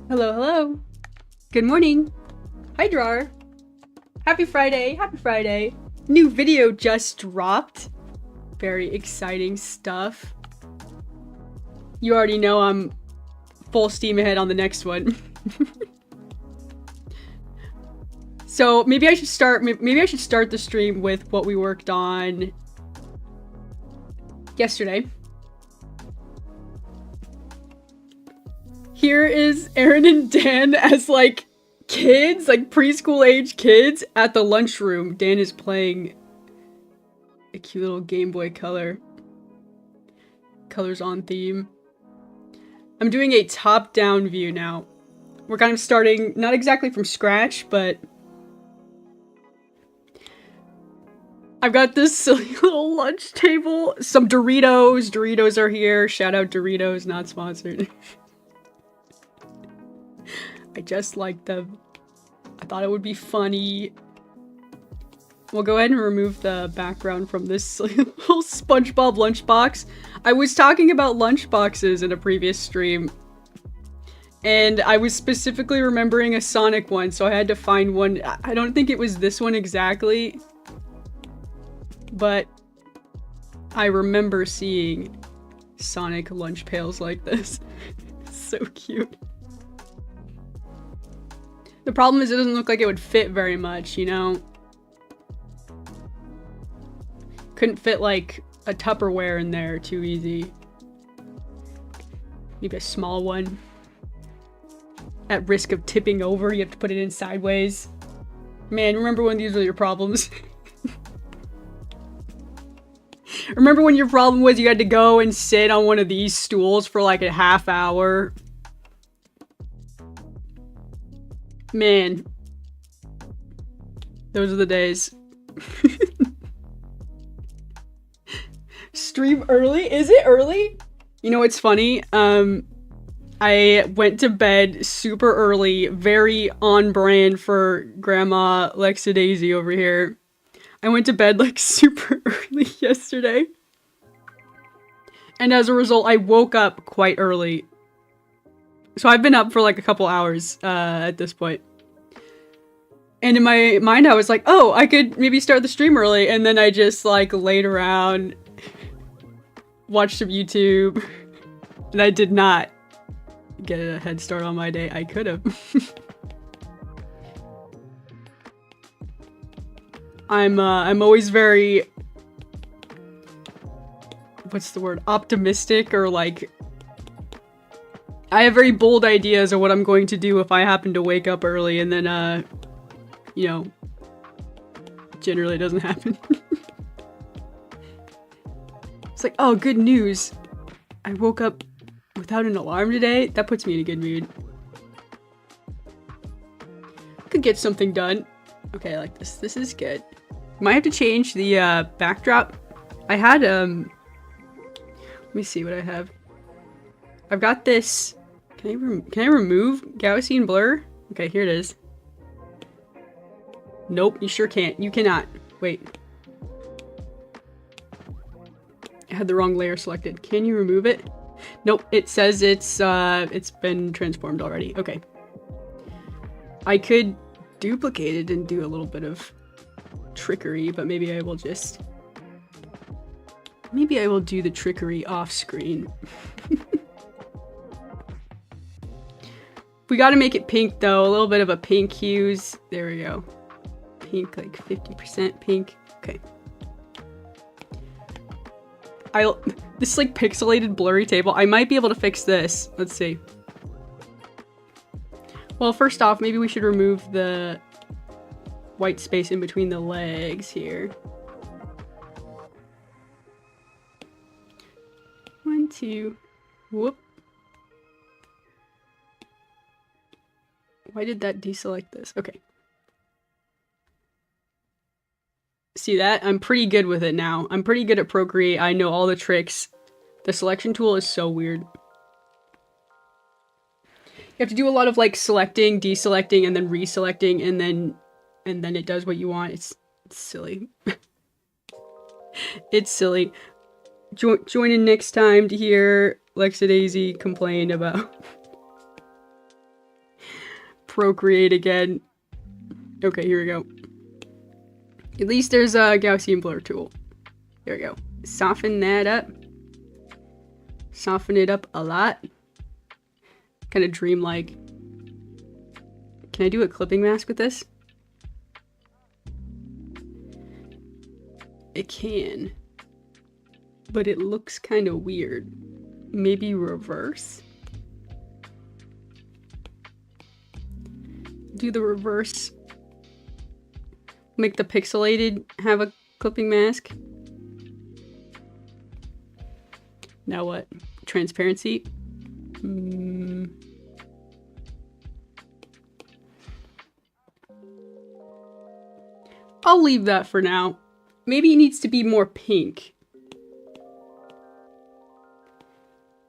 Hello, hello. Good morning. Hi, Drawer. Happy Friday. Happy Friday. New video just dropped. Very exciting stuff. You already know I'm full steam ahead on the next one. So maybe I should start the stream with what we worked on yesterday. Here is Aaron and Dan as like kids, like preschool age kids at the lunchroom. Dan is playing a cute little Game Boy Color. Colors on theme. I'm doing a top-down view now. We're kind of starting, not exactly from scratch, but I've got this silly little lunch table. Some Doritos. Doritos are here. Shout out Doritos, not sponsored. I just like them. I thought it would be funny. We'll go ahead and remove the background from this little SpongeBob lunchbox. I was talking about lunchboxes in a previous stream, and I was specifically remembering a Sonic one, so I had to find one. I don't think it was this one exactly, but I remember seeing Sonic lunch pails like this. So cute. The problem is it doesn't look like it would fit very much, you know? Couldn't fit like a Tupperware in there too easy. Maybe a small one. At risk of tipping over, you have to put it in sideways. Man, remember when these were your problems? Remember when your problem was you had to go and sit on one of these stools for like a half hour? Man. Those are the days. Stream early? Is it early? You know what's funny? I went to bed super early, very on brand for Grandma Lexa Daisy over here. I went to bed like super early yesterday. And as a result, I woke up quite early. So I've been up for like a couple hours at this point. And in my mind, I was like, oh, I could maybe start the stream early. And then I just like laid around, watched some YouTube. And I did not get a head start on my day. I could have. I'm always very, what's the word? Optimistic, or like, I have very bold ideas of what I'm going to do if I happen to wake up early, and then, you know, generally it doesn't happen. It's like, oh, good news. I woke up without an alarm today. That puts me in a good mood. Could get something done. Okay, I like this. This is good. Might have to change the backdrop. I had, let me see what I have. I've got this. Can I remove Gaussian blur? Okay, here it is. Nope, you sure can't. You cannot. Wait. I had the wrong layer selected. Can you remove it? Nope, it says it's been transformed already. Okay. I could duplicate it and do a little bit of trickery, but maybe I will just... Maybe I will do the trickery off screen. We gotta make it pink though, a little bit of a pink hues. There we go. Pink, like 50% pink. Okay. This like pixelated blurry table, I might be able to fix this. Let's see. Well, first off, maybe we should remove the white space in between the legs here. 1, 2, whoop. Why did that deselect this? Okay. See that? I'm pretty good with it now. I'm pretty good at Procreate. I know all the tricks. The selection tool is so weird. You have to do a lot of like selecting, deselecting, and then reselecting, and then it does what you want. It's silly. It's silly. Join in next time to hear Lexadaisy complain about Procreate again. Okay, here we go. At least there's a Gaussian blur tool. There we go. Soften that up. Soften it up a lot. Kind of dreamlike. Can I do a clipping mask with this? It can. But it looks kind of weird. Maybe reverse? Do the reverse. Make the pixelated have a clipping mask. Now what? Transparency? I'll leave that for now. Maybe it needs to be more pink.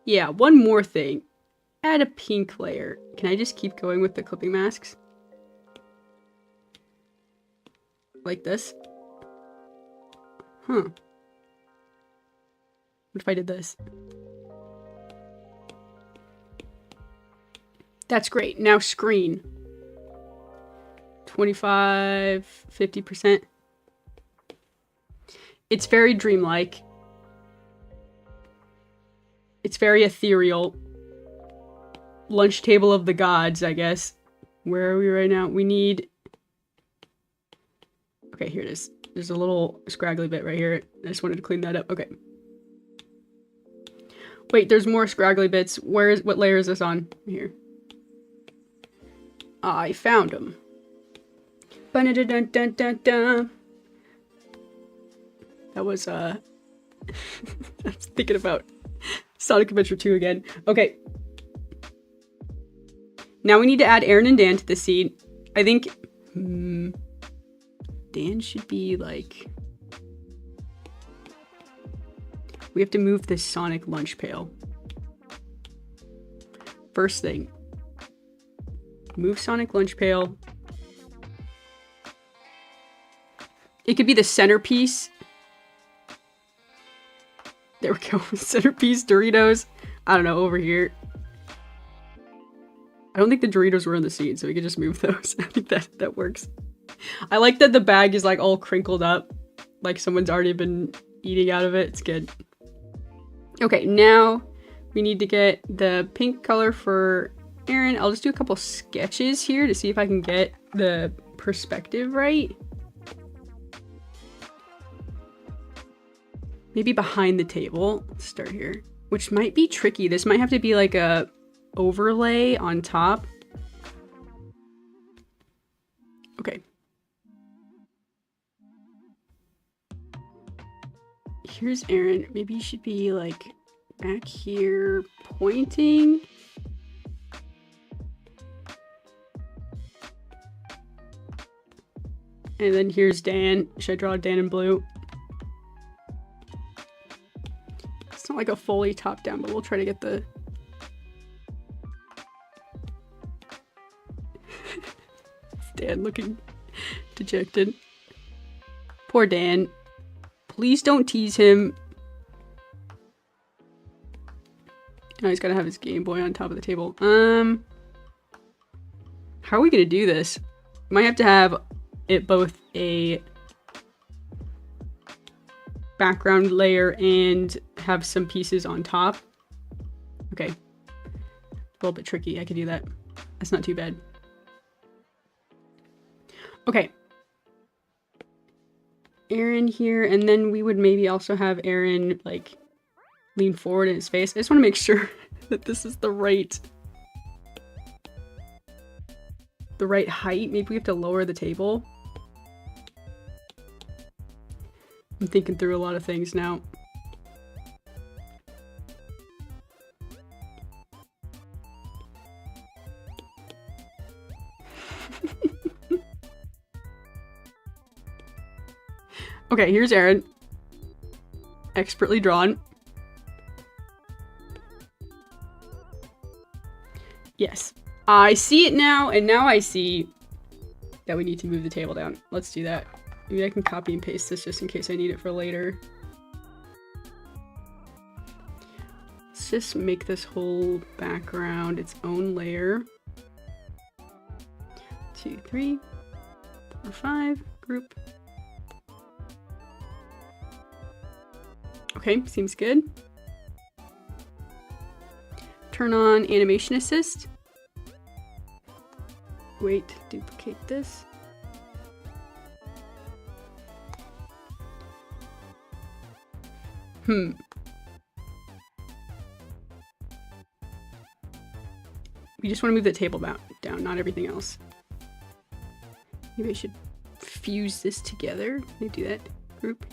Yeah, one more thing. Add a pink layer. Can I just keep going with the clipping masks? Like this? Huh. What if I did this? That's great. Now screen. 25, 50%. It's very dreamlike. It's very ethereal. Lunch table of the gods, I guess. Where are we right now? We need... Okay, here it is. There's a little scraggly bit right here. I just wanted to clean that up. Okay. Wait, there's more scraggly bits. What layer is this on? Here. I found them. Ba-da-da-dun-dun-dun-dun. That was, I was thinking about Sonic Adventure 2 again. Okay. Now we need to add Aaron and Dan to the scene. I think... Dan should be, like... We have to move this Sonic lunch pail. First thing. Move Sonic lunch pail. It could be the centerpiece. There we go. Centerpiece, Doritos. I don't know, over here. I don't think the Doritos were in the scene, so we could just move those. I think that works. I like that the bag is like all crinkled up. Like someone's already been eating out of it. It's good. Okay, now we need to get the pink color for Aaron. I'll just do a couple sketches here to see if I can get the perspective right. Maybe behind the table. Let's start here. Which might be tricky. This might have to be like a overlay on top. Okay. Here's Aaron. Maybe you should be like back here pointing. And then here's Dan. Should I draw Dan in blue? It's not like a fully top down, but we'll try to get the... Dan looking dejected. Poor Dan. Please don't tease him. Now he's gotta have his Game Boy on top of the table. How are we gonna do this? Might have to have it both a background layer and have some pieces on top. Okay. A little bit tricky. I could do that. That's not too bad. Okay. Aaron here, and then we would maybe also have Aaron, like, lean forward in his face. I just want to make sure that this is the right height. Maybe we have to lower the table. I'm thinking through a lot of things now. Okay, here's Aaron. Expertly drawn. Yes. I see it now, and now I see that we need to move the table down. Let's do that. Maybe I can copy and paste this just in case I need it for later. Let's just make this whole background its own layer. 2, 3, 4, 5, group. Okay, seems good. Turn on animation assist. Wait, duplicate this. We just want to move the table down, not everything else. Maybe I should fuse this together. Can I do that? Group.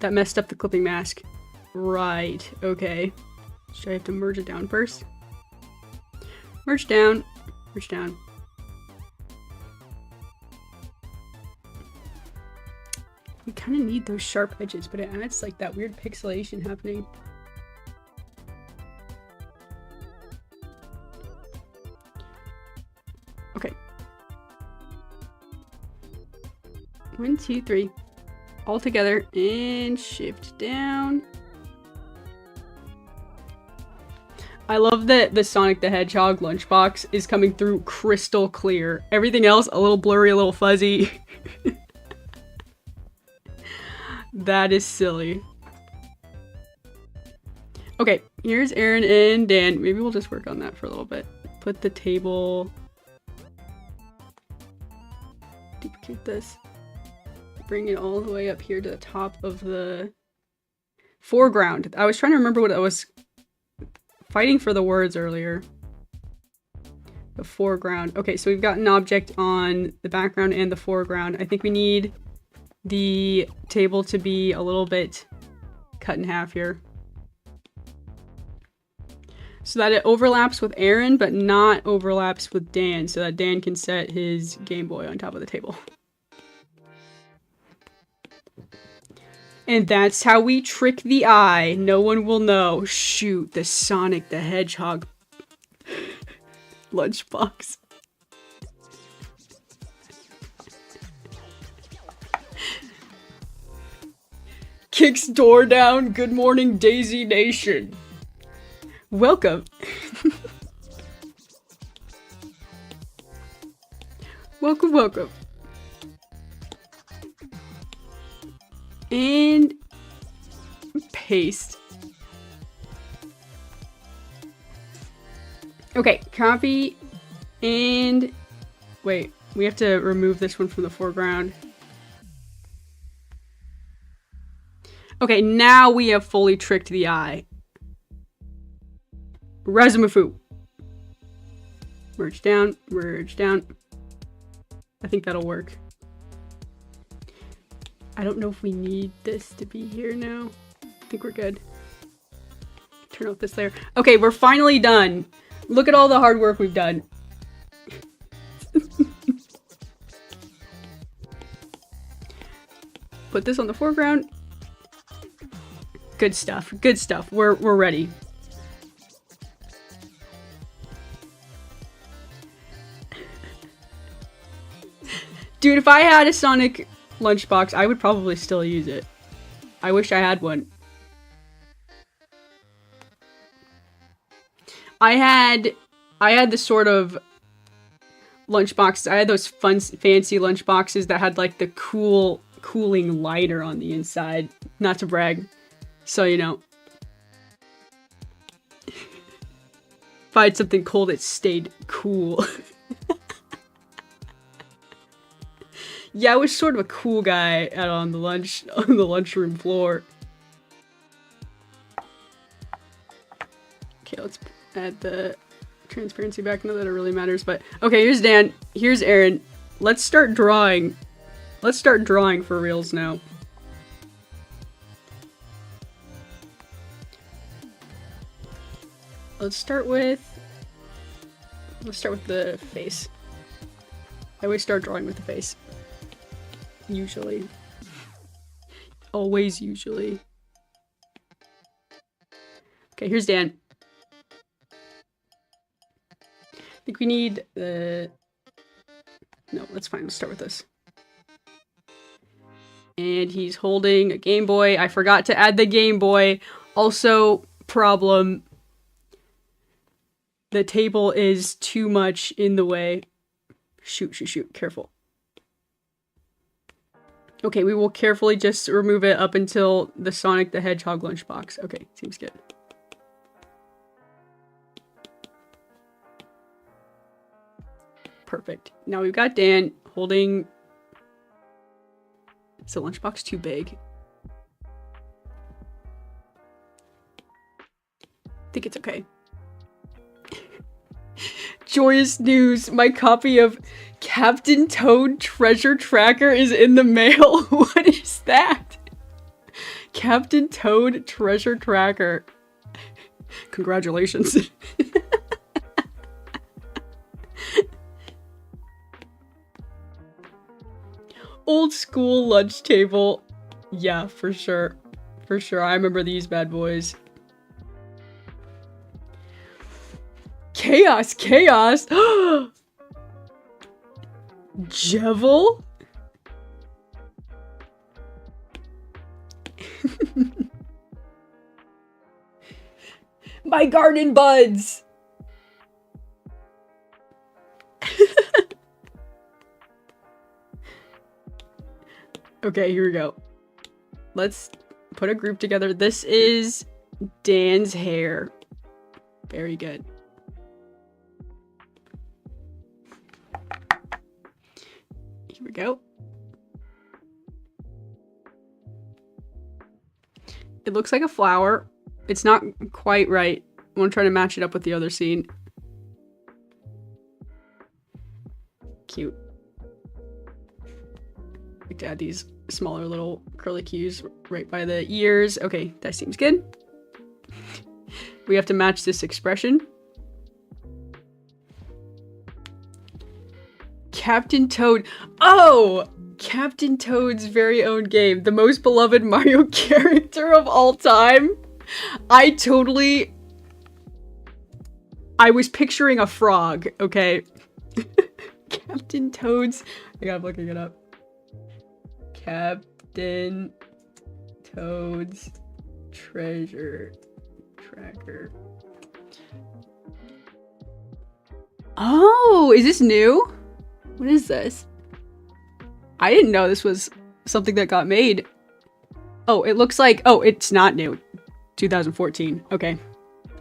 That messed up the clipping mask. Right, okay. Should I have to merge it down first? Merge down. Merge down. We kind of need those sharp edges, but it adds like that weird pixelation happening. Okay. 1, 2, 3. All together and shift down. I love that the Sonic the Hedgehog lunchbox is coming through crystal clear. Everything else a little blurry, a little fuzzy. That is silly. Okay, here's Aaron and Dan. Maybe we'll just work on that for a little bit. Put the table... Duplicate this. Bring it all the way up here to the top of the foreground. I was trying to remember what I was fighting for the words earlier. The foreground. Okay, so we've got an object on the background and the foreground. I think we need the table to be a little bit cut in half here. So that it overlaps with Aaron, but not overlaps with Dan, so that Dan can set his Game Boy on top of the table. And that's how we trick the eye. No one will know. Shoot, the Sonic the Hedgehog lunchbox. Kicks door down. Good morning, Daisy Nation. Welcome. Welcome, welcome. And paste. Okay, copy and wait, we have to remove this one from the foreground. Okay, now we have fully tricked the eye. Razumafu. Merge down, merge down. I think that'll work. I don't know if we need this to be here now. I think we're good. Turn off this layer. Okay, we're finally done. Look at all the hard work we've done. Put this on the foreground. Good stuff. Good stuff. We're ready. Dude, if I had a Sonic lunchbox, I would probably still use it. I wish I had one. I had this sort of lunchbox. I had those fancy lunchboxes that had like the cooling lighter on the inside. Not to brag. So, you know. If I had something cold, it stayed cool. Yeah, I was sort of a cool guy out on the lunchroom floor. Okay, let's add the transparency back. Not that it really matters, but okay, here's Dan. Here's Aaron. Let's start drawing. Let's start drawing for reals now. Let's start with the face. I always start drawing with the face. Usually. Always usually. Okay, here's Dan. think we need the... No, that's fine. Let's start with this. And he's holding a Game Boy. I forgot to add the Game Boy. Also, problem. The table is too much in the way. Shoot, shoot, shoot. Careful. Okay, we will carefully just remove it up until the Sonic the Hedgehog lunchbox. Okay, seems good. Perfect. Now we've got Dan holding... Is the lunchbox too big? I think it's okay. Joyous news! My copy of Captain Toad Treasure Tracker is in the mail. What is that? Captain Toad Treasure Tracker. Congratulations. Old school lunch table. Yeah, for sure. For sure. I remember these bad boys. Chaos! Chaos! Jevil? My garden buds! Okay, here we go. Let's put a group together. This is Dan's hair. Very good. Here we go. It looks like a flower. It's not quite right. I want to try to match it up with the other scene. Cute. I like to add these smaller little curly cues right by the ears. Okay, that seems good. We have to match this expression. Captain Toad. Oh! Captain Toad's very own game. The most beloved Mario character of all time. I was picturing a frog, okay? Captain Toad's... I'm looking it up. Captain Toad's Treasure Tracker. Oh, is this new? What is this? I didn't know this was something that got made. Oh, it looks like... Oh, it's not new. 2014. Okay.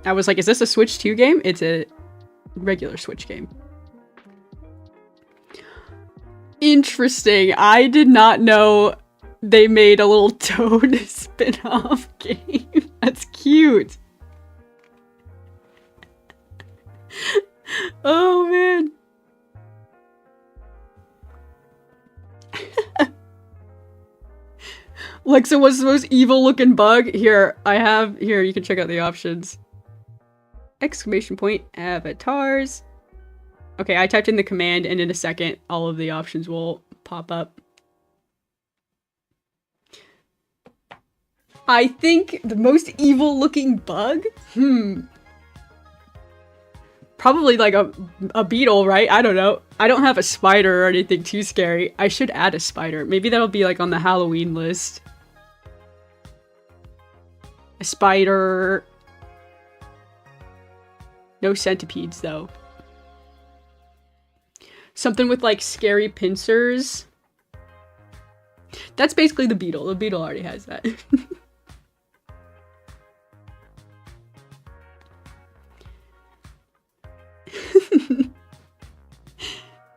I was like, is this a Switch 2 game? It's a regular Switch game. Interesting. I did not know they made a little Toad spin-off game. That's cute. Oh, man. Lexa was the most evil-looking bug. Here, here, you can check out the options. Exclamation point, avatars. Okay, I typed in the command, and in a second, all of the options will pop up. I think the most evil-looking bug? Probably like a beetle, right? I don't know. I don't have a spider or anything too scary. I should add a spider. Maybe that'll be like on the Halloween list. A spider. No centipedes, though. Something with, like, scary pincers. That's basically the beetle. The beetle already has that.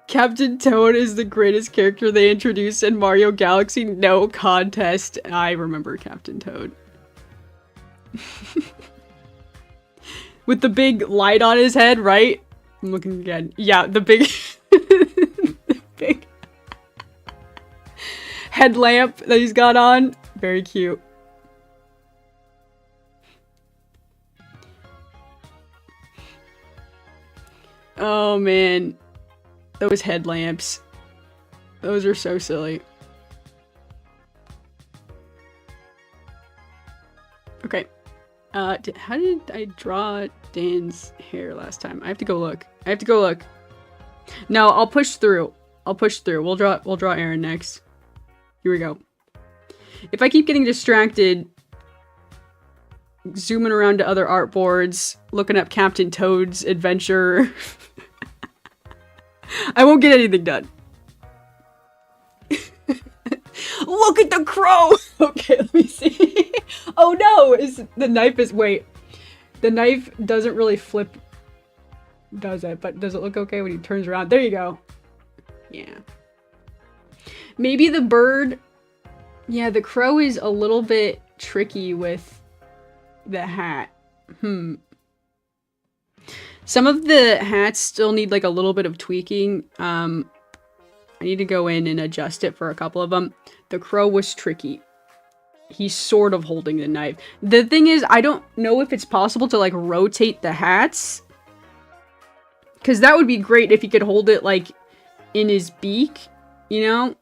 Captain Toad is the greatest character they introduced in Mario Galaxy. No contest. I remember Captain Toad. With the big light on his head, right? I'm looking again. Yeah, the big... the big... headlamp that he's got on. Very cute. Oh, man. Those headlamps. Those are so silly. Okay. How did I draw Dan's hair last time? I have to go look. I have to go look. No, I'll push through. I'll push through. We'll draw Aaron next. Here we go. If I keep getting distracted, zooming around to other artboards, looking up Captain Toad's adventure, I won't get anything done. Look at the crow! Okay, let me see. Oh no! The knife is- wait. The knife doesn't really flip, does it? But does it look okay when he turns around? There you go. Yeah. Maybe the bird... Yeah, the crow is a little bit tricky with the hat. Some of the hats still need like a little bit of tweaking. I need to go in and adjust it for a couple of them. The crow was tricky. He's sort of holding the knife. The thing is, I don't know if it's possible to like rotate the hats. Because that would be great if he could hold it like in his beak, you know?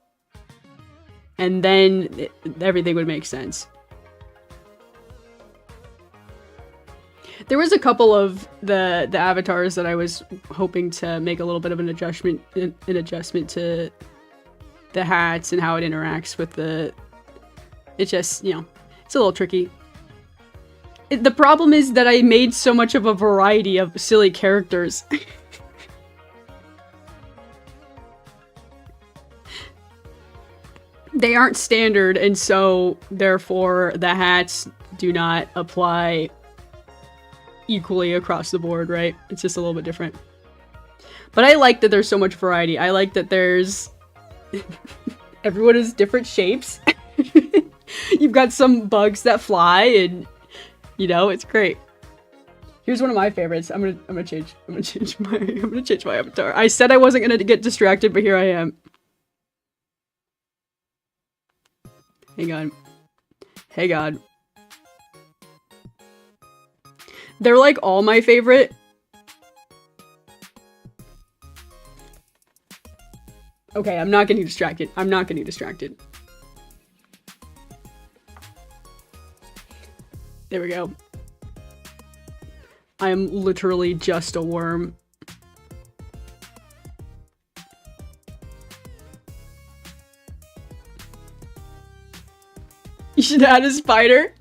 And then everything would make sense. There was a couple of the avatars that I was hoping to make a little bit of an adjustment to the hats and how it interacts with the... It just, you know, it's a little tricky. The problem is that I made so much of a variety of silly characters. They aren't standard, and so, therefore, the hats do not apply equally across the board, right? It's just a little bit different. But I like that there's so much variety. I like that there's... everyone is different shapes. You've got some bugs that fly, and, you know, it's great. Here's one of my favorites. I'm gonna change my avatar. I said I wasn't gonna get distracted, but here I am. Hang on. Hang on. They're like all my favorite. Okay, I'm not getting distracted. I'm not getting distracted. There we go. I am literally just a worm. You should add a spider.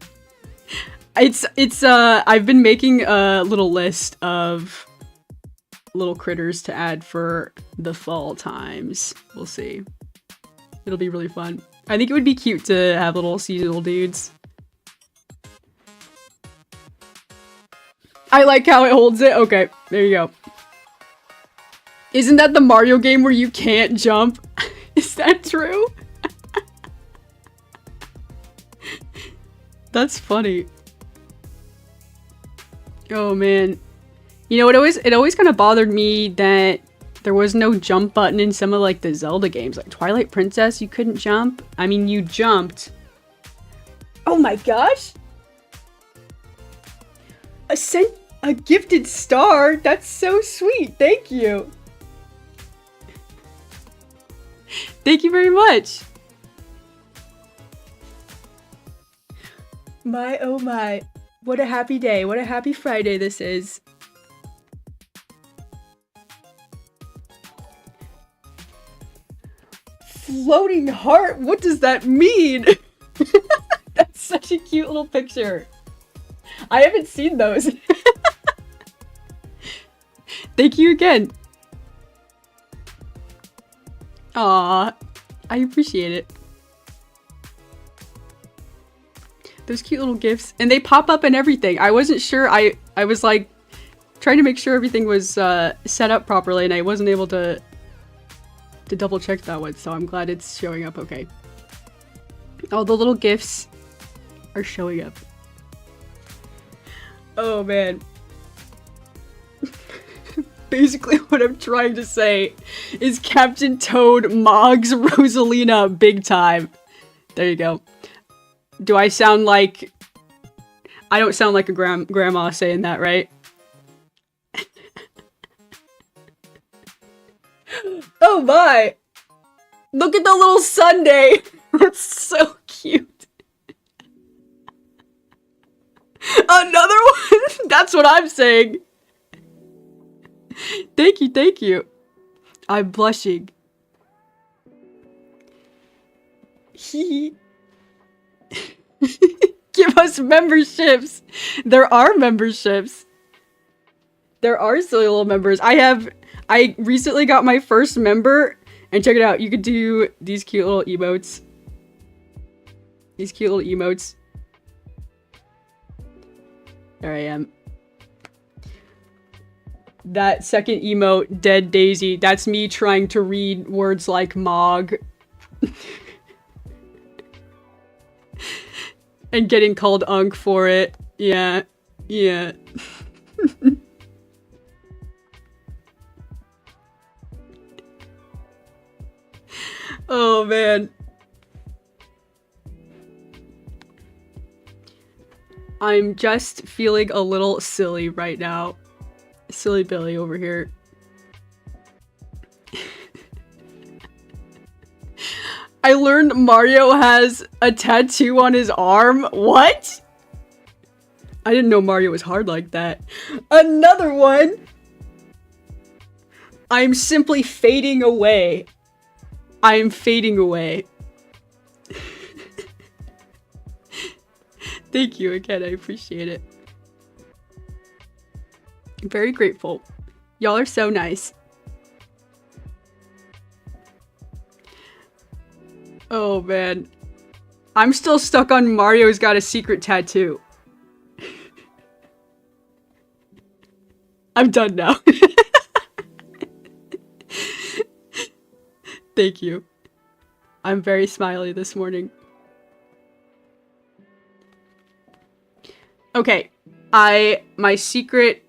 I've been making a little list of little critters to add for the fall times. We'll see. It'll be really fun. I think it would be cute to have little seasonal dudes. I like how it holds it. Okay, there you go. Isn't that the Mario game where you can't jump? Is that true? That's funny. Oh man. You know, it always kind of bothered me that there was no jump button in some of like the Zelda games. Like Twilight Princess, you couldn't jump. I mean, you jumped. Oh my gosh! A gifted star? That's so sweet. Thank you. Thank you very much. My, oh my. What a happy day. What a happy Friday this is. Floating heart? What does that mean? That's such a cute little picture. I haven't seen those. Thank you again. Aw, I appreciate it. Those cute little gifts. And they pop up and everything. I wasn't sure. I was like trying to make sure everything was set up properly, and I wasn't able to double check that one, so I'm glad it's showing up okay. Oh, the little gifts are showing up. Oh man. Basically what I'm trying to say is Captain Toad mogs Rosalina big time. There you go. Do I sound like... I don't sound like a grandma saying that, right? Oh my! Look at the little sundae! That's so cute. Another one? That's what I'm saying. Thank you, thank you. I'm blushing. Hee. Give us memberships. There are memberships. There are silly little members. I recently got my first member, and check it out. You could do these cute little emotes. These cute little emotes. There I am. That second emote, Dead Daisy, that's me trying to read words like Mog. And getting called Unk for it. Yeah. Yeah. Oh, man. I'm just feeling a little silly right now. Silly Billy over here. I learned Mario has a tattoo on his arm. What? I didn't know Mario was hard like that. Another one! I'm simply fading away. I am fading away. Thank you again, I appreciate it. I'm very grateful. Y'all are so nice. Oh man. I'm still stuck on Mario's got a secret tattoo. I'm done now. Thank you. I'm very smiley this morning. Okay. My secret...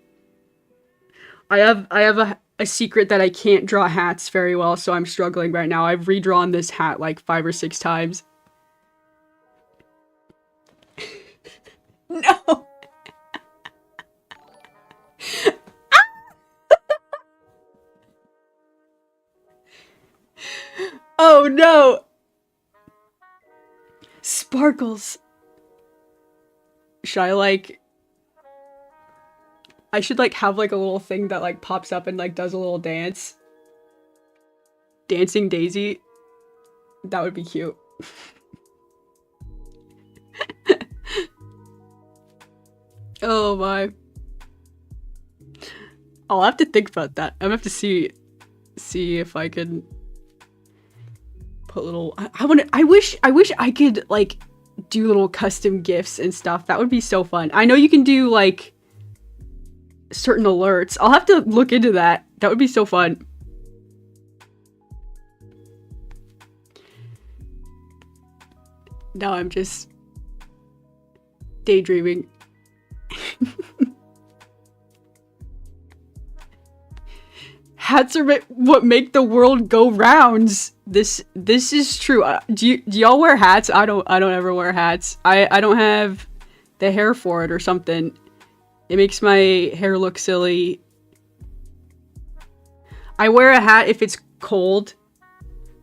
I have a secret that I can't draw hats very well, so I'm struggling right now. I've redrawn this hat like 5 or 6 times. No! Oh no! Sparkles. Should I like... I should like have like a little thing that like pops up and like does a little dance. Dancing Daisy. That would be cute. Oh my. I'll have to think about that. I'm gonna have to see if I can put little... I wish I could like do little custom gifts and stuff. That would be so fun. I know you can do like certain alerts. I'll have to look into that. That would be so fun. Now I'm just daydreaming. Hats are what make the world go rounds. This is true. Do y'all wear hats? I don't ever wear hats. I don't have the hair for it or something. It makes my hair look silly. I wear a hat if it's cold.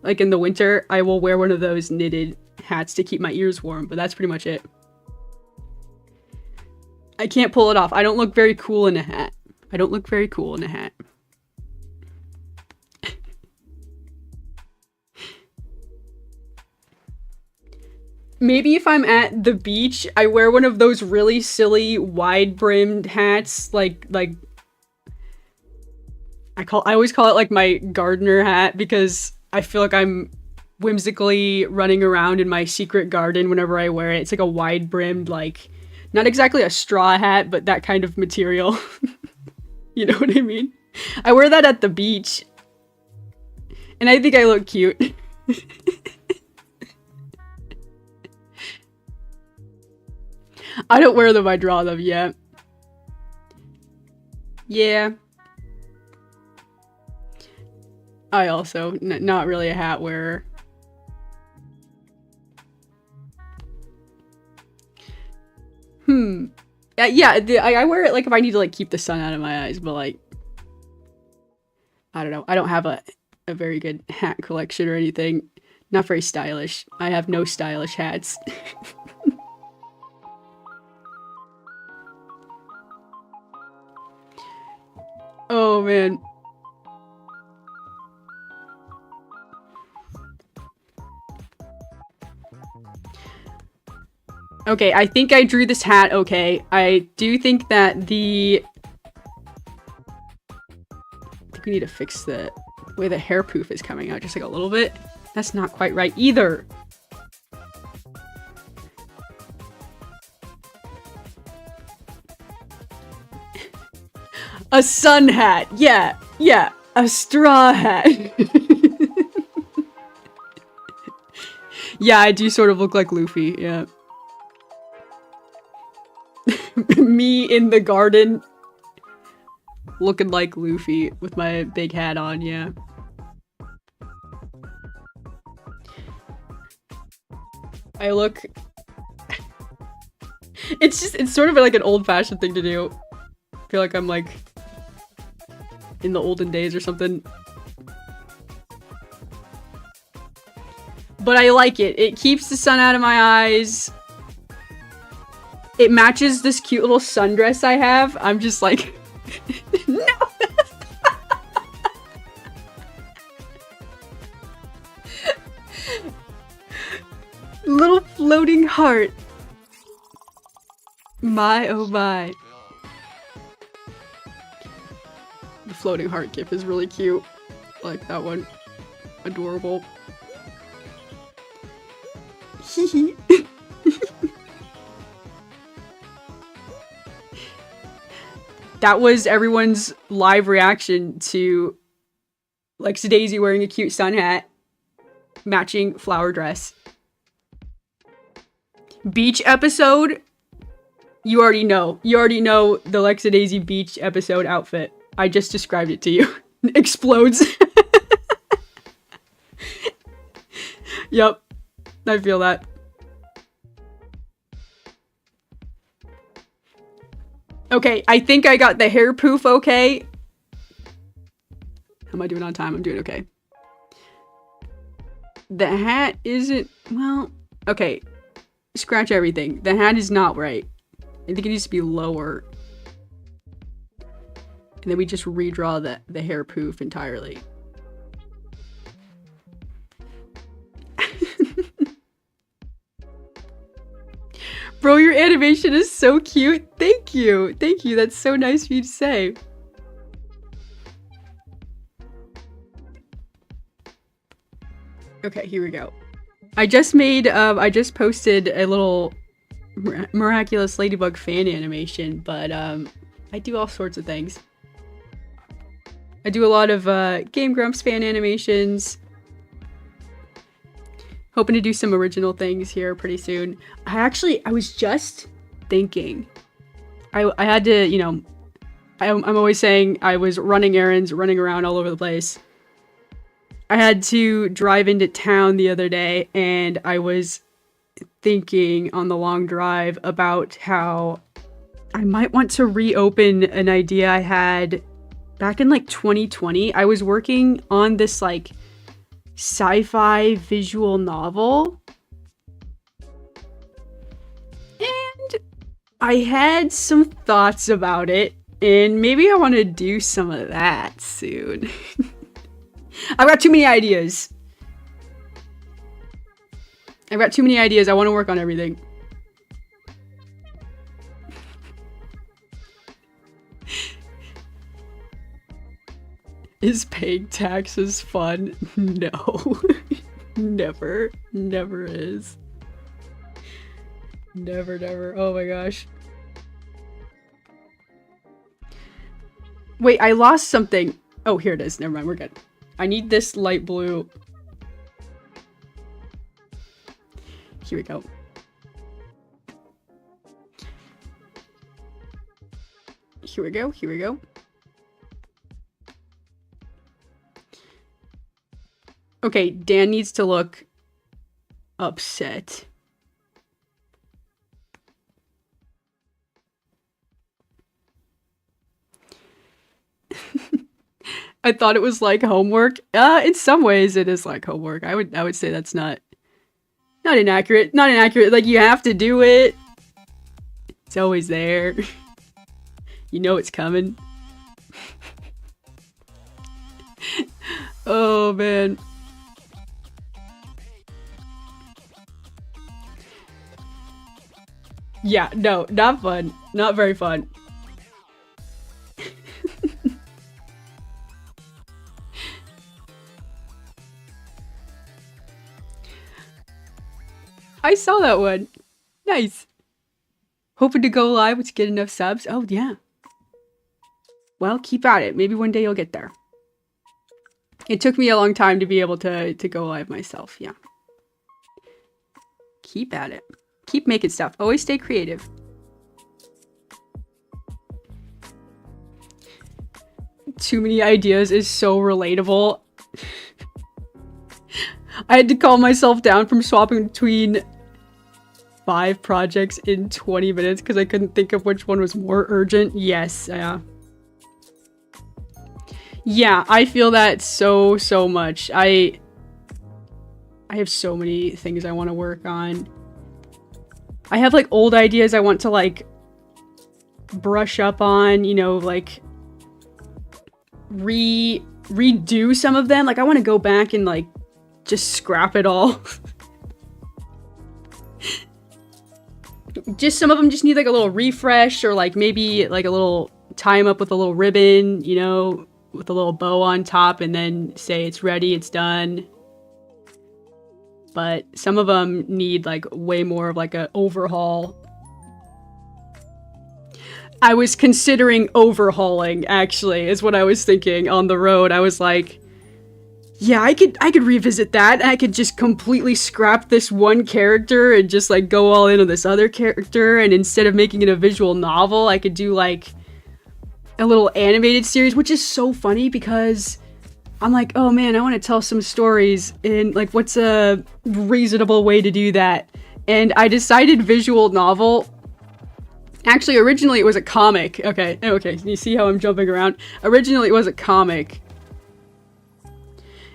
Like in the winter, I will wear one of those knitted hats to keep my ears warm, but that's pretty much it. I can't pull it off. I don't look very cool in a hat. I don't look very cool in a hat. Maybe if I'm at the beach, I wear one of those really silly wide-brimmed hats, like I always call it like my gardener hat because I feel like I'm whimsically running around in my secret garden whenever I wear it. It's like a wide-brimmed, like, not exactly a straw hat, but that kind of material. You know what I mean? I wear that at the beach. And I think I look cute. I don't wear them, I draw them, yeah. Yeah. I also, not really a hat wearer. Yeah, I wear it like if I need to like keep the sun out of my eyes, but like, I don't know. I don't have a very good hat collection or anything. Not very stylish. I have no stylish hats. Oh, man. Okay, I think I drew this hat okay. I do think that the... I think we need to fix the way the hair poof is coming out just like a little bit. That's not quite right either. A sun hat. Yeah, yeah. A straw hat. Yeah, I do sort of look like Luffy, yeah. Me in the garden. Looking like Luffy with my big hat on, yeah. I look... it's sort of like an old-fashioned thing to do. I feel like I'm like... in the olden days or something. But I like it. It keeps the sun out of my eyes. It matches this cute little sundress I have. I'm just like... No! Little floating heart. My oh my. The floating heart gif is really cute. I like that one. Adorable. Hee That was everyone's live reaction to Lexa Daisy wearing a cute sun hat, matching flower dress. Beach episode, you already know. You already know the Lexa Daisy beach episode outfit. I just described it to you. Explodes. Yep, I feel that. Okay, I think I got the hair poof okay. How am I doing on time? I'm doing okay. The hat isn't... well, okay. Scratch everything. The hat is not right. I think it needs to be lower. And then we just redraw the hair poof entirely. Bro, your animation is so cute. Thank you. Thank you. That's so nice of you to say. Okay, here we go. I just posted a little Miraculous Ladybug fan animation, but I do all sorts of things. I do a lot of Game Grumps fan animations. Hoping to do some original things here pretty soon. I was just thinking. I had to, you know, I'm always saying I was running errands, running around all over the place. I had to drive into town the other day, and I was thinking on the long drive about how I might want to reopen an idea I had back in like 2020. I was working on this like sci-fi visual novel, and I had some thoughts about it, and maybe I want to do some of that soon. I've got too many ideas. I want to work on everything. Is paying taxes fun? No. Never. Never is. Never, never. Oh my gosh. Wait, I lost something. Oh, here it is. Never mind, we're good. I need this light blue. Here we go. Here we go, here we go. Okay, Dan needs to look upset. I thought it was like homework. In some ways it is like homework. I would say that's not inaccurate. Not inaccurate. Like, you have to do it. It's always there. You know it's coming. Oh, man. Yeah, no, not fun. Not very fun. I saw that one. Nice. Hoping to go live with get enough subs. Oh, yeah. Well, keep at it. Maybe one day you'll get there. It took me a long time to be able to go live myself. Yeah. Keep at it. Keep making stuff. Always stay creative. Too many ideas is so relatable. I had to calm myself down from swapping between 5 projects in 20 minutes because I couldn't think of which one was more urgent. Yes, yeah. Yeah, I feel that so much. I have so many things I want to work on. I have like old ideas I want to like brush up on, you know, like redo some of them. Like I want to go back and like just scrap it all. Just some of them just need like a little refresh or like maybe like a little tie them up with a little ribbon, you know, with a little bow on top and then say it's ready, it's done. But some of them need like way more of like an overhaul. I was considering overhauling, actually, is what I was thinking on the road. I was like, yeah, I could revisit that. And I could just completely scrap this one character and just like go all in on this other character. And instead of making it a visual novel, I could do like a little animated series, which is so funny because I'm like, oh man, I want to tell some stories and like, what's a reasonable way to do that? And I decided visual novel. Actually, originally it was a comic. Okay, you see how I'm jumping around? Originally it was a comic.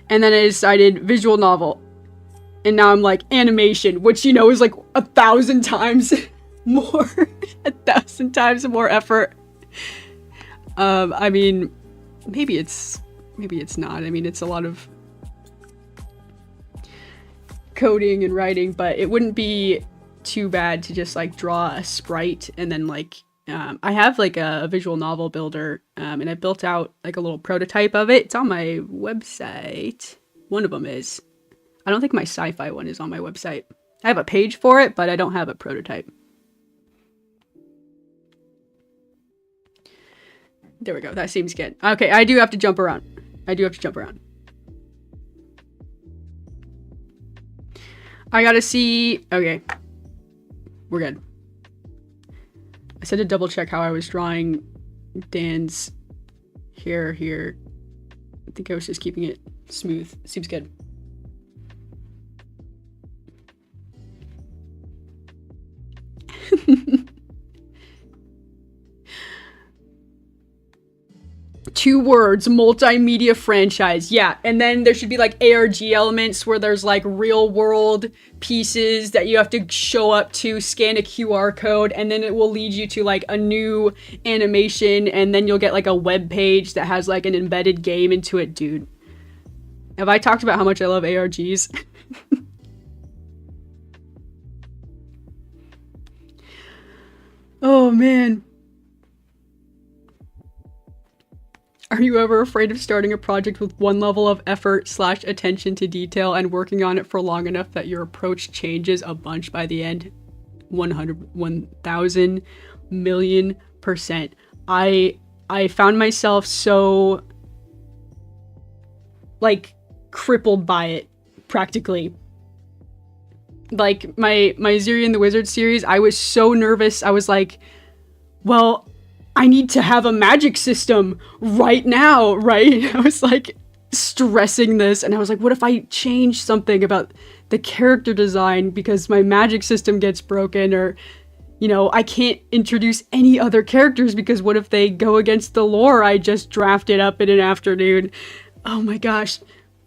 And then I decided visual novel. And now I'm like animation, which, you know, is like 1,000 times more, 1,000 times more effort. I mean, maybe it's not. I mean, it's a lot of coding and writing, but it wouldn't be too bad to just like draw a sprite and then like I have like a visual novel builder and I built out like a little prototype of it. It's on my website. One of them is. I don't think my sci-fi one is on my website. I have a page for it, but I don't have a prototype. There we go. That seems good. Okay, I do have to jump around. I gotta see. Okay. We're good. I said to double check how I was drawing Dan's hair here. I think I was just keeping it smooth. Seems good. Two words, multimedia franchise. Yeah, and then there should be like ARG elements where there's like real world pieces that you have to show up to, scan a QR code, and then it will lead you to like a new animation, and then you'll get like a web page that has like an embedded game into it. Dude, have I talked about how much I love ARGs? Oh man. Are you ever afraid of starting a project with one level of effort / attention to detail and working on it for long enough that your approach changes a bunch by the end? 1,000 million %. I found myself so like crippled by it practically. Like my Ziri and the Wizard series, I was so nervous. I was like, well, I need to have a magic system right now, right? I was like stressing this and I was like, what if I change something about the character design because my magic system gets broken, or, you know, I can't introduce any other characters because what if they go against the lore I just drafted up in an afternoon? Oh my gosh.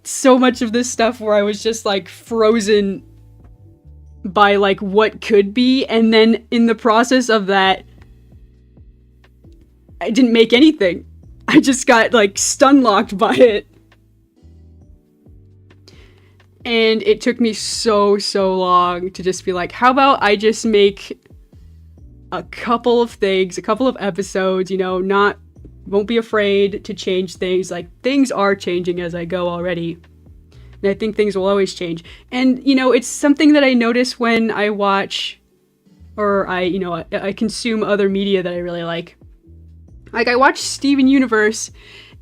So much of this stuff where I was just like frozen by like what could be, and then in the process of that, I didn't make anything. I just got like stun locked by it. And it took me so long to just be like, how about I just make a couple of things, a couple of episodes, you know, won't be afraid to change things. Like, things are changing as I go already. And I think things will always change. And, you know, it's something that I notice when I watch or I consume other media that I really like. Like, I watch Steven Universe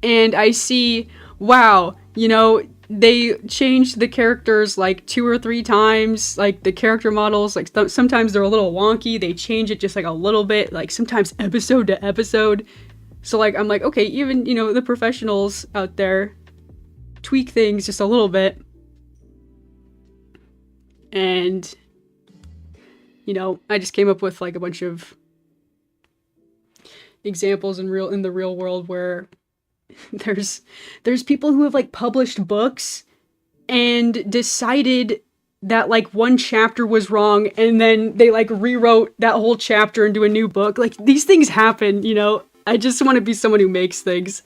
and I see, wow, you know, they changed the characters like 2 or 3 times, like the character models, like sometimes they're a little wonky, they change it just like a little bit, like sometimes episode to episode. So like, I'm like, okay, even, you know, the professionals out there tweak things just a little bit. And, you know, I just came up with like a bunch of examples in the real world where there's people who have like published books and decided that like one chapter was wrong and then they like rewrote that whole chapter into a new book. Like, these things happen, you know. I just want to be someone who makes things.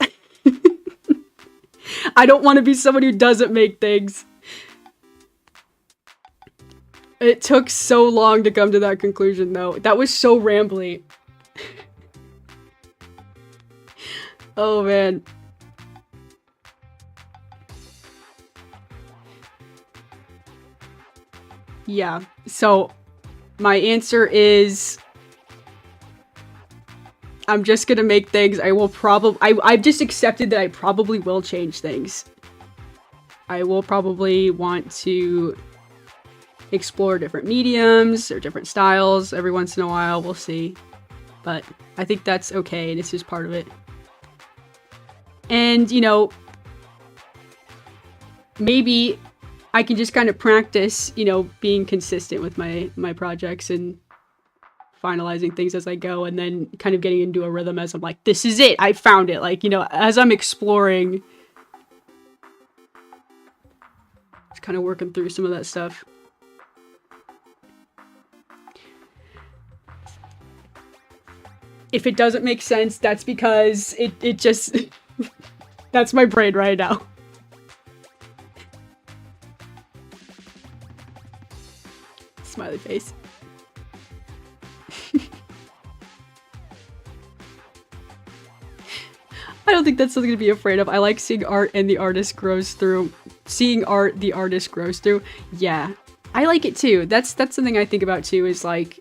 I don't want to be someone who doesn't make things. It took so long to come to that conclusion though. That was so rambly. Oh man. Yeah, so my answer is I'm just gonna make things. I will I've just accepted that I probably will change things. I will probably want to explore different mediums or different styles every once in a while. We'll see. But I think that's okay, and it's just part of it. And, you know, maybe I can just kind of practice, you know, being consistent with my projects and finalizing things as I go, and then kind of getting into a rhythm as I'm like, this is it, I found it. Like, you know, as I'm exploring, just kind of working through some of that stuff. If it doesn't make sense, that's because it just... that's my brain right now. Smiley face. I don't think that's something to be afraid of. I like seeing art and the artist grows through. Seeing art the artist grows through. Yeah, I like it too. That's something I think about too, is like,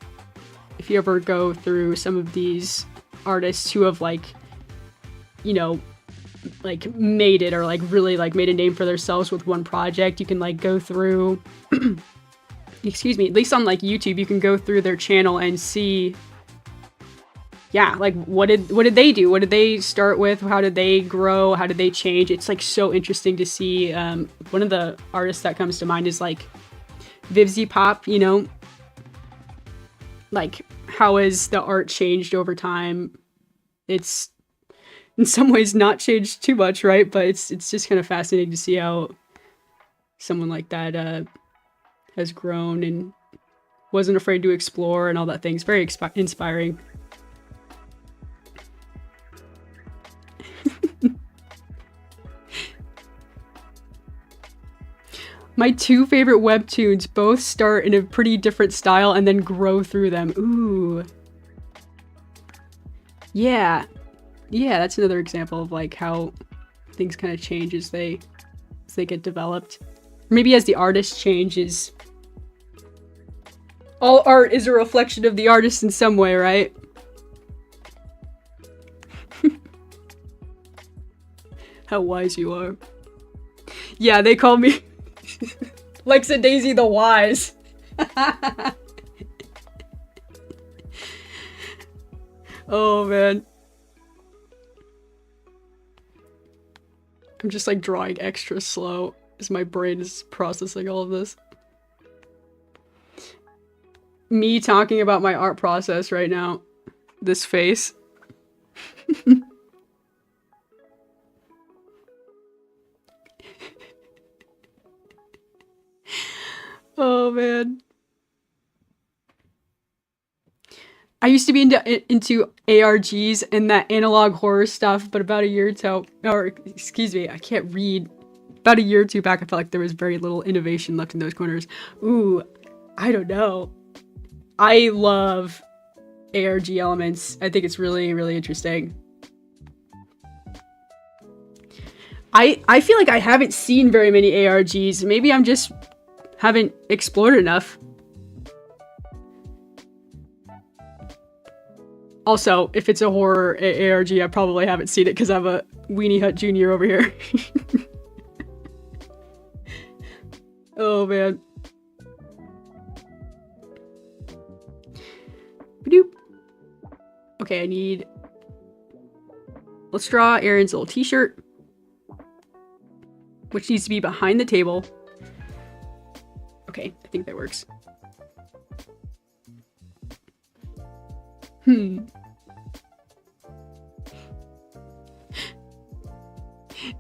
if you ever go through some of these artists who have like, you know, like made it, or like really like made a name for themselves with one project, you can like go through excuse me, at least on like YouTube, you can go through their channel and see, yeah, like what did they do? What did they start with? How did they grow? How did they change? It's like so interesting to see. One of the artists that comes to mind is like Vivzy Pop, you know, like how has the art changed over time? It's in some ways not changed too much, right? But it's just kind of fascinating to see how someone like that has grown and wasn't afraid to explore and all that thing. It's very inspiring. My 2 favorite webtoons both start in a pretty different style and then grow through them. Ooh. Yeah. Yeah, that's another example of like how things kind of change as they get developed. Maybe as the artist changes. All art is a reflection of the artist in some way, right? How wise you are. Yeah, they call me Lexa Daisy the Wise. Oh man. I'm just like drawing extra slow as my brain is processing all of this. Me talking about my art process right now. This face. Oh man. I used to be into ARGs and that analog horror stuff, but about a year or excuse me, I can't read. about a year or two back, I felt like there was very little innovation left in those corners. Ooh, I don't know. I love ARG elements. I think it's really, really interesting. I feel like I haven't seen very many ARGs. Maybe I'm just haven't explored enough. Also, if it's a horror ARG, I probably haven't seen it because I have a Weenie Hut Jr. over here. Oh, man. Ba-doop. Okay, I need... Let's draw Aaron's little t-shirt, which needs to be behind the table. Okay, I think that works.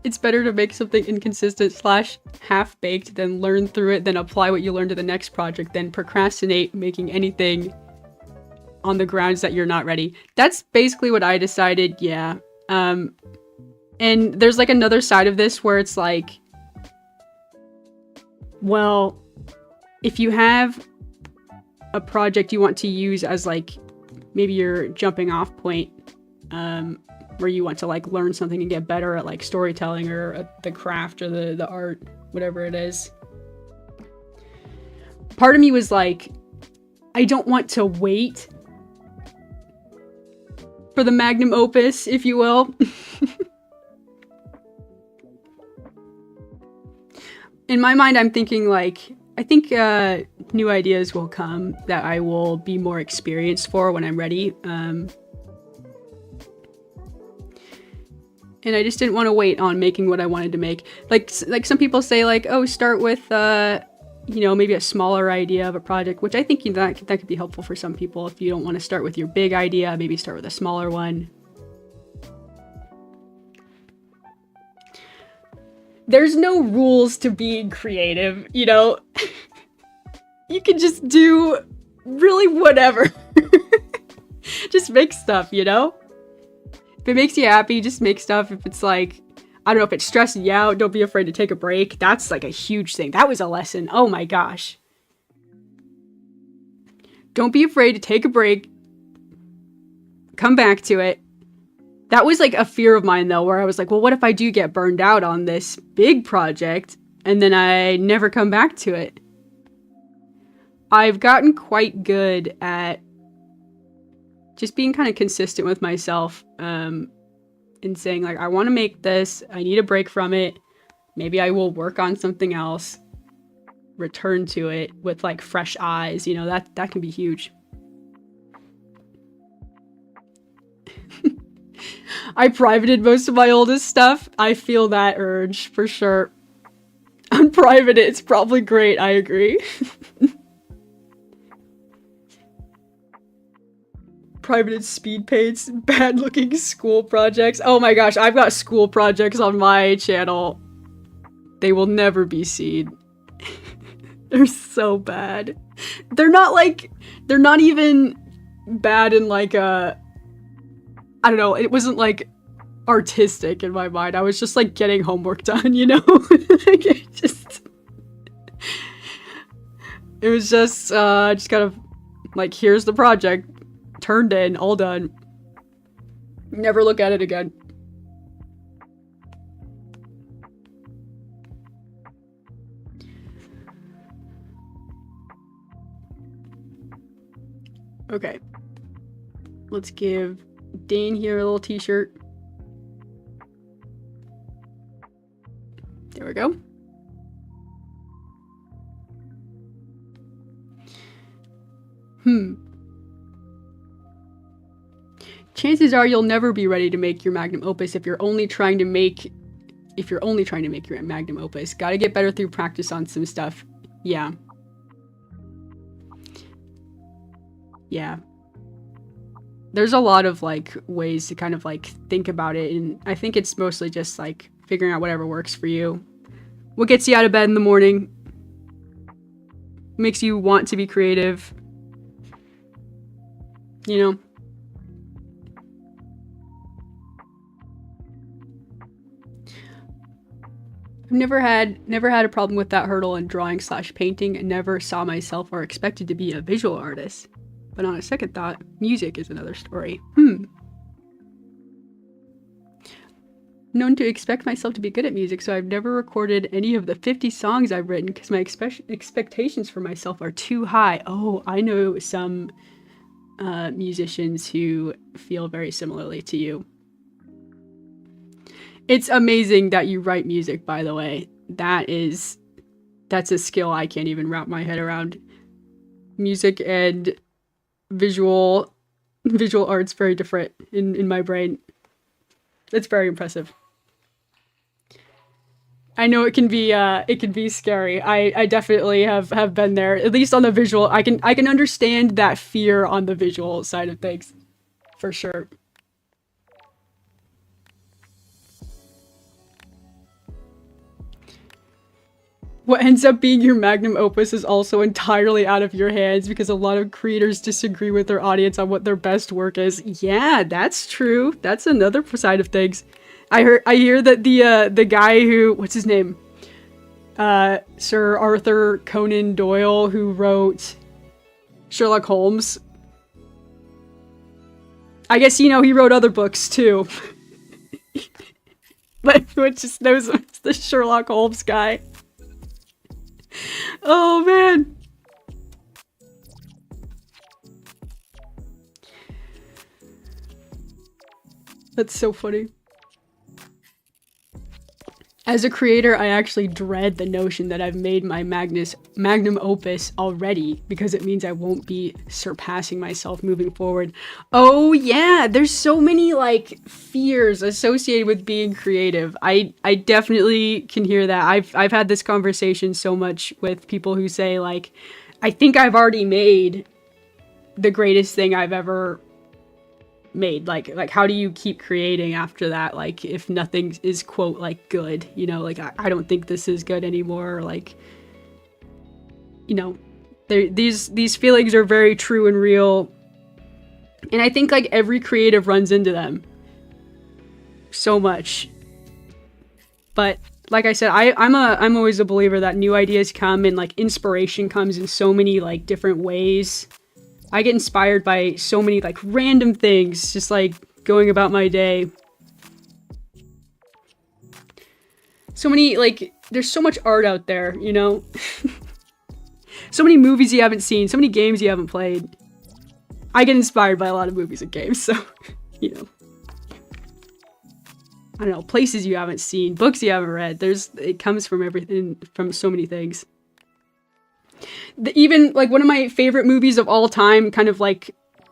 It's better to make something inconsistent / half-baked than learn through it, then apply what you learn to the next project, then procrastinate making anything on the grounds that you're not ready. That's basically what I decided, yeah. And there's like another side of this where it's like, well, if you have a project you want to use as like maybe your jumping off point, where you want to like learn something and get better at like storytelling or the craft or the art, whatever it is. Part of me was like, I don't want to wait for the magnum opus, if you will. In my mind, I'm thinking like, I think new ideas will come that I will be more experienced for when I'm ready. And I just didn't want to wait on making what I wanted to make. Like some people say like, oh, start with, you know, maybe a smaller idea of a project, which I think that could be helpful for some people. If you don't want to start with your big idea, maybe start with a smaller one. There's no rules to being creative, you know? You can just do really whatever. Just make stuff, you know? If it makes you happy, just make stuff. If it's like, I don't know, if it's stressing you out, don't be afraid to take a break. That's like a huge thing. That was a lesson. Oh my gosh. Don't be afraid to take a break. Come back to it. That was like a fear of mine though, where I was like, well, what if I do get burned out on this big project and then I never come back to it? I've gotten quite good at just being kind of consistent with myself, and saying like, I want to make this, I need a break from it. Maybe I will work on something else, return to it with like fresh eyes, you know, that can be huge. I privated most of my oldest stuff. I feel that urge for sure. Unprivate it, it's probably great, I agree. Privated speed paints, bad looking school projects. Oh my gosh, I've got school projects on my channel. They will never be seen. They're so bad. They're not even bad in like a, I don't know, it wasn't like artistic in my mind. I was just like getting homework done, you know? Like, it was just kind of like, here's the project. Turned in, all done. Never look at it again. Okay. Let's give Dane here a little t-shirt. There we go. Chances are you'll never be ready to make your magnum opus if you're only trying to make your magnum opus. Gotta get better through practice on some stuff. Yeah. Yeah. There's a lot of like ways to kind of like think about it, and I think it's mostly just like figuring out whatever works for you. What gets you out of bed in the morning? Makes you want to be creative. You know? Never had a problem with that hurdle in drawing / painting, and never saw myself or expected to be a visual artist. But on a second thought, music is another story. Known to expect myself to be good at music, so I've never recorded any of the 50 songs I've written because my expectations for myself are too high. Oh, I know some musicians who feel very similarly to you. It's amazing that you write music, by the way. That's a skill I can't even wrap my head around. Music and visual art's very different in my brain. It's very impressive. I know it can be scary. I definitely have been there. At least on the visual, I can understand that fear on the visual side of things, for sure. What ends up being your magnum opus is also entirely out of your hands because a lot of creators disagree with their audience on what their best work is. Yeah, that's true. That's another side of things. I hear that the guy who, what's his name? Sir Arthur Conan Doyle, who wrote Sherlock Holmes. I guess, he wrote other books too. But everyone just knows him as the Sherlock Holmes guy. Oh man. That's so funny. As a creator, I actually dread the notion that I've made my magnum opus already because it means I won't be surpassing myself moving forward. Oh yeah, there's so many fears associated with being creative. I definitely can hear that. I've had this conversation so much with people who say I think I've already made the greatest thing I've ever made. Like how do you keep creating after that, if nothing is quote good, I don't think this is good anymore, these feelings are very true and real, and I think every creative runs into them so much. But like I said, I'm always a believer that new ideas come and inspiration comes in so many different ways. I get inspired by so many random things, just going about my day. So many there's so much art out there, So many movies you haven't seen, so many games you haven't played. I get inspired by a lot of movies and games, so I don't know, places you haven't seen, books you haven't read. It comes from everything, from so many things. Even one of my favorite movies of all time kind of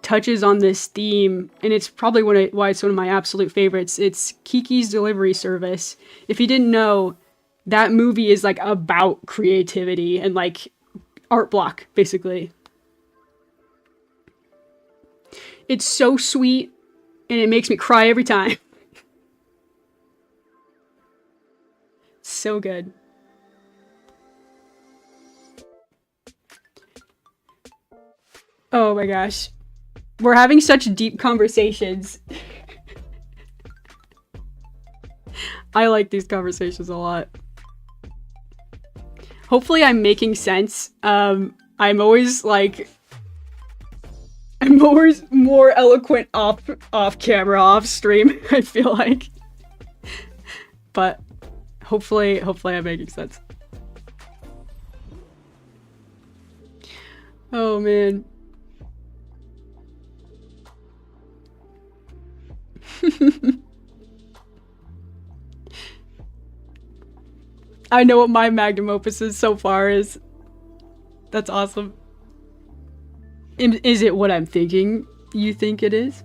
touches on this theme, and it's probably why it's one of my absolute favorites. It's Kiki's Delivery Service. If you didn't know, that movie is about creativity and art block, basically. It's so sweet and it makes me cry every time. So good. Oh my gosh. We're having such deep conversations. I like these conversations a lot. Hopefully I'm making sense. I'm always more eloquent off camera, off stream, I feel like. But hopefully I'm making sense. Oh man. I know what my magnum opus is so far is. That's awesome. Is it what I'm thinking you think it is?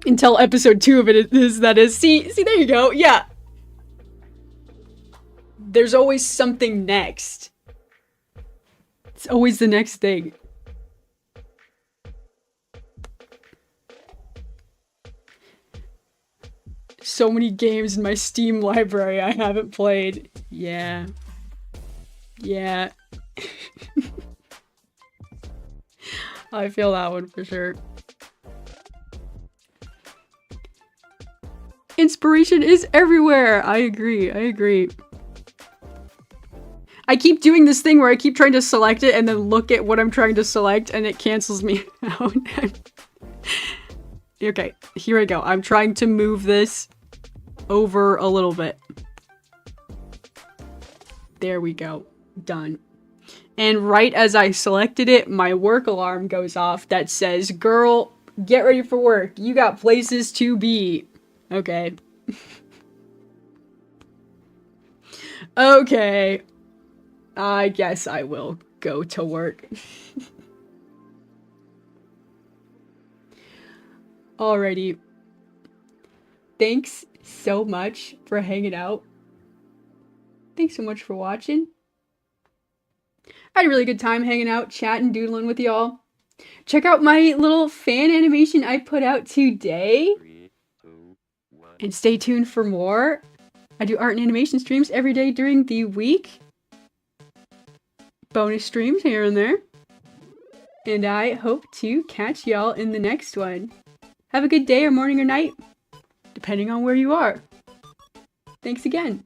Until episode 2 of it is, that is. See, there you go. Yeah. There's always something next. It's always the next thing. So many games in my Steam library I haven't played. Yeah. Yeah. I feel that one for sure. Inspiration is everywhere. I agree. I agree. I keep doing this thing where I keep trying to select it and then look at what I'm trying to select and it cancels me out. Okay, here I go. I'm trying to move this over a little bit. There we go. Done. And right as I selected it, my work alarm goes off that says, "Girl, get ready for work. You got places to be." Okay. Okay. I guess I will go to work. Alrighty. Thanks so much for hanging out. Thanks so much for watching. I had a really good time hanging out, chatting, doodling with y'all. Check out my little fan animation I put out today. 3, 2, 1. And stay tuned for more. I do art and animation streams every day during the week. Bonus streams here and there. And I hope to catch y'all in the next one. Have a good day or morning or night, depending on where you are. Thanks again.